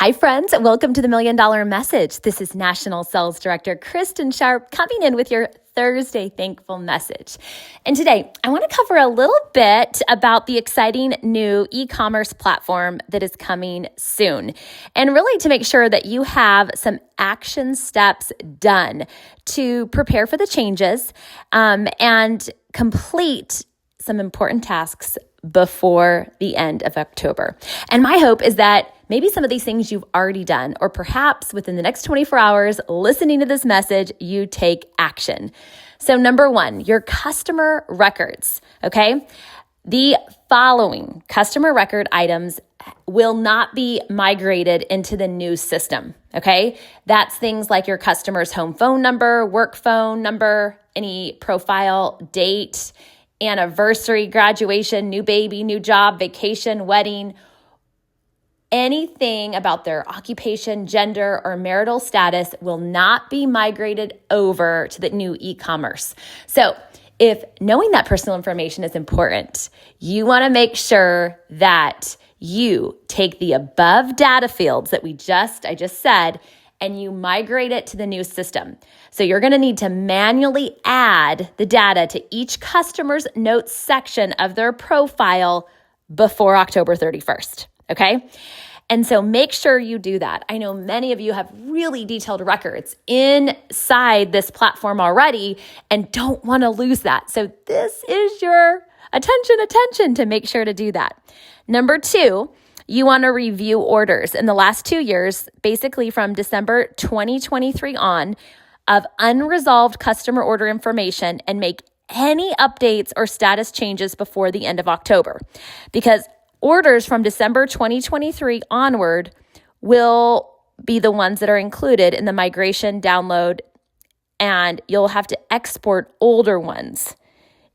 Hi, friends. Welcome to the $1 Million Message. This is National Sales Director Kristin Sharpe coming in with your Thursday Thankful Message. And today, I want to cover a little bit about the exciting new e-commerce platform that is coming soon. And really to make sure that you have some action steps done to prepare for the changes and complete some important tasks before the end of October. And my hope is that maybe some of these things you've already done, or perhaps within the next 24 hours, listening to this message, you take action. So number one, your customer records, okay? The following customer record items will not be migrated into the new system, okay? That's things like your customer's home phone number, work phone number, any profile date, anniversary, graduation, new baby, new job, vacation, wedding, anything about their occupation, gender, or marital status will not be migrated over to the new e-commerce. So if knowing that personal information is important, you want to make sure that you take the above data fields that I just said, and you migrate it to the new system. So you're going to need to manually add the data to each customer's notes section of their profile before October 31st, okay? And so make sure you do that. I know many of you have really detailed records inside this platform already and don't want to lose that. So this is your attention to make sure to do that. Number two, you want to review orders in the last 2 years, basically from December 2023 on, of unresolved customer order information and make any updates or status changes before the end of October. Because orders from December 2023 onward will be the ones that are included in the migration download, and you'll have to export older ones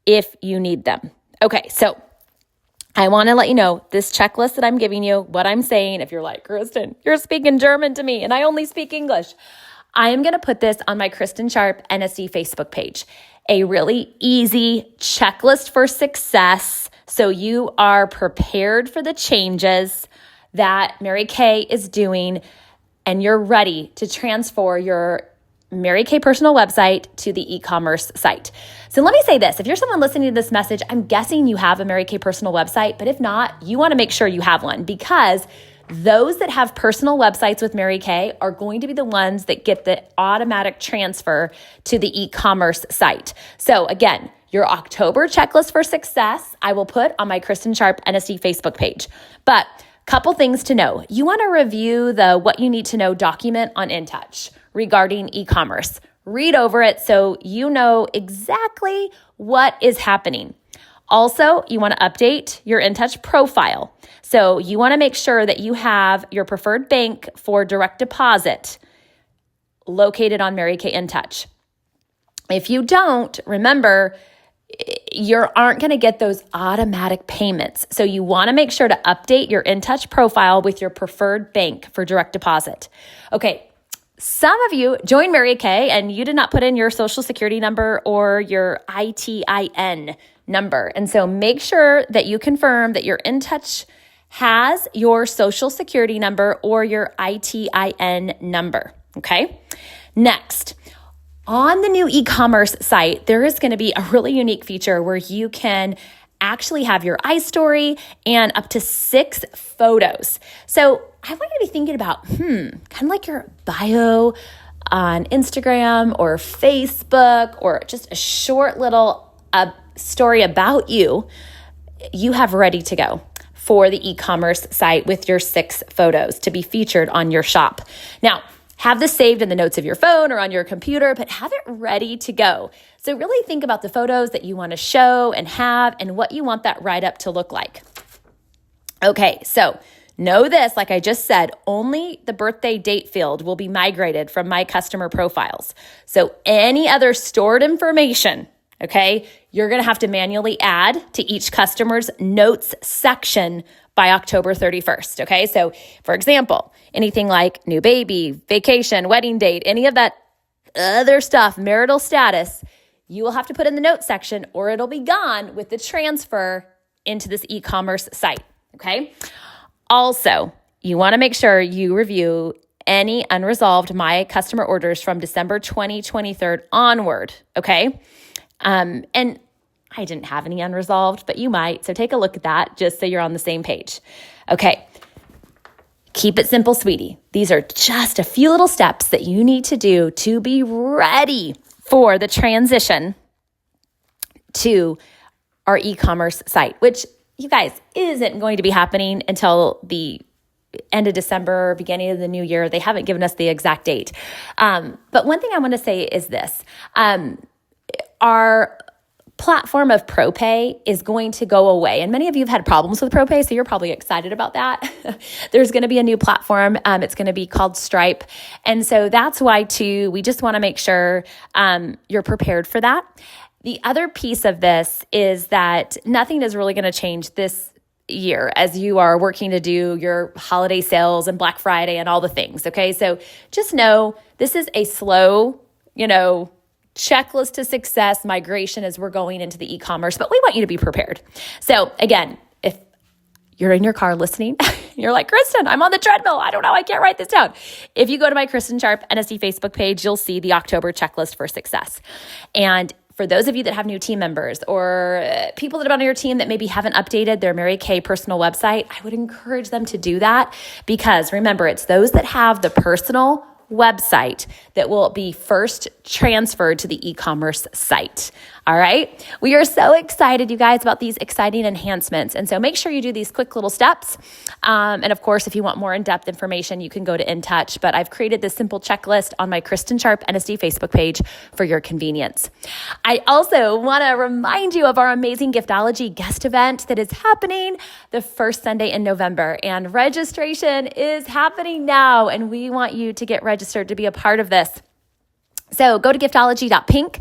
if you need them. Okay, so I want to let you know this checklist that I'm giving you, what I'm saying. If you're like, Kristin, you're speaking German to me and I only speak English, I am going to put this on my Kristin Sharpe NSD Facebook page. A really easy checklist for success so you are prepared for the changes that Mary Kay is doing and you're ready to transfer your Mary Kay personal website to the e-commerce site. So let me say this. If you're someone listening to this message, I'm guessing you have a Mary Kay personal website, but if not, you want to make sure you have one because those that have personal websites with Mary Kay are going to be the ones that get the automatic transfer to the e-commerce site. So again, your October checklist for success, I will put on my Kristin Sharpe NSD Facebook page. But couple things to know. You want to review the What You Need to Know document on InTouch regarding e-commerce. Read over it so you know exactly what is happening. Also, you want to update your InTouch profile. So you want to make sure that you have your preferred bank for direct deposit located on Mary Kay InTouch. If you don't, remember, you aren't going to get those automatic payments. So you want to make sure to update your InTouch profile with your preferred bank for direct deposit. Okay, some of you joined Mary Kay and you did not put in your social security number or your ITIN number. And so make sure that you confirm that your InTouch has your social security number or your ITIN number. Okay, next. On the new e-commerce site, there is going to be a really unique feature where you can actually have your iStory and up to 6 photos. So I want you to be thinking about, kind of like your bio on Instagram or Facebook or just a short little story about you have ready to go for the e-commerce site with your 6 photos to be featured on your shop. Now, have this saved in the notes of your phone or on your computer, but have it ready to go. So really think about the photos that you want to show and have and what you want that write-up to look like. Okay, so know this, like I just said, only the birthday date field will be migrated from my customer profiles. So any other stored information, okay, you're going to have to manually add to each customer's notes section by October 31st, okay? So for example, anything like new baby, vacation, wedding date, any of that other stuff, marital status, you will have to put in the notes section or it'll be gone with the transfer into this e-commerce site, okay? Also, you want to make sure you review any unresolved My Customer orders from December 2023 onward, okay? And I didn't have any unresolved, but you might. So take a look at that just so you're on the same page. Okay. Keep it simple, sweetie. These are just a few little steps that you need to do to be ready for the transition to our e-commerce site, which, you guys, isn't going to be happening until the end of December, beginning of the new year. They haven't given us the exact date. But one thing I want to say is this. Our platform of ProPay is going to go away. And many of you have had problems with ProPay, so you're probably excited about that. There's going to be a new platform. It's going to be called Stripe. And so that's why, too, we just want to make sure you're prepared for that. The other piece of this is that nothing is really going to change this year as you are working to do your holiday sales and Black Friday and all the things, okay? So just know this is a slow, checklist to success migration as we're going into the e-commerce, but we want you to be prepared. So again, if you're in your car listening, you're like, Kristin, I'm on the treadmill. I don't know. I can't write this down. If you go to my Kristin Sharpe NSD Facebook page, you'll see the October checklist for success. And for those of you that have new team members or people that have been on your team that maybe haven't updated their Mary Kay personal website, I would encourage them to do that because remember, it's those that have the personal website that will be first transferred to the e-commerce site. All right. We are so excited, you guys, about these exciting enhancements. And so make sure you do these quick little steps. And of course, if you want more in-depth information, you can go to InTouch. But I've created this simple checklist on my Kristin Sharpe NSD Facebook page for your convenience. I also want to remind you of our amazing Giftology guest event that is happening the first Sunday in November. And registration is happening now. And we want you to get registered to be a part of this. So go to giftology.pink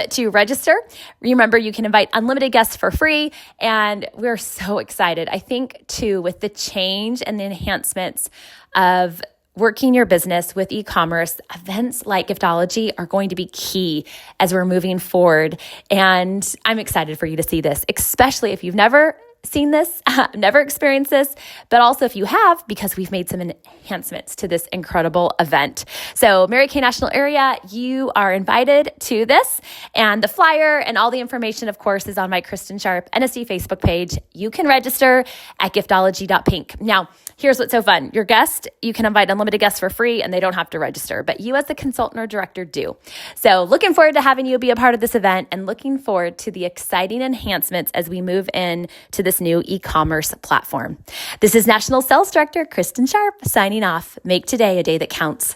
to register. Remember, you can invite unlimited guests for free. And we're so excited. I think, too, with the change and the enhancements of working your business with e-commerce, events like Giftology are going to be key as we're moving forward. And I'm excited for you to see this, especially if you've never seen this, never experienced this, but also if you have, because we've made some enhancements to this incredible event. So Mary Kay National Area, you are invited to this, and the flyer and all the information, of course, is on my Kristin Sharpe NSD Facebook page. You can register at giftology.pink. Now, here's what's so fun. Your guest, you can invite unlimited guests for free and they don't have to register, but you as the consultant or director do. So looking forward to having you be a part of this event and looking forward to the exciting enhancements as we move in to this new e-commerce platform. This is National Sales Director Kristin Sharpe signing off. Make today a day that counts.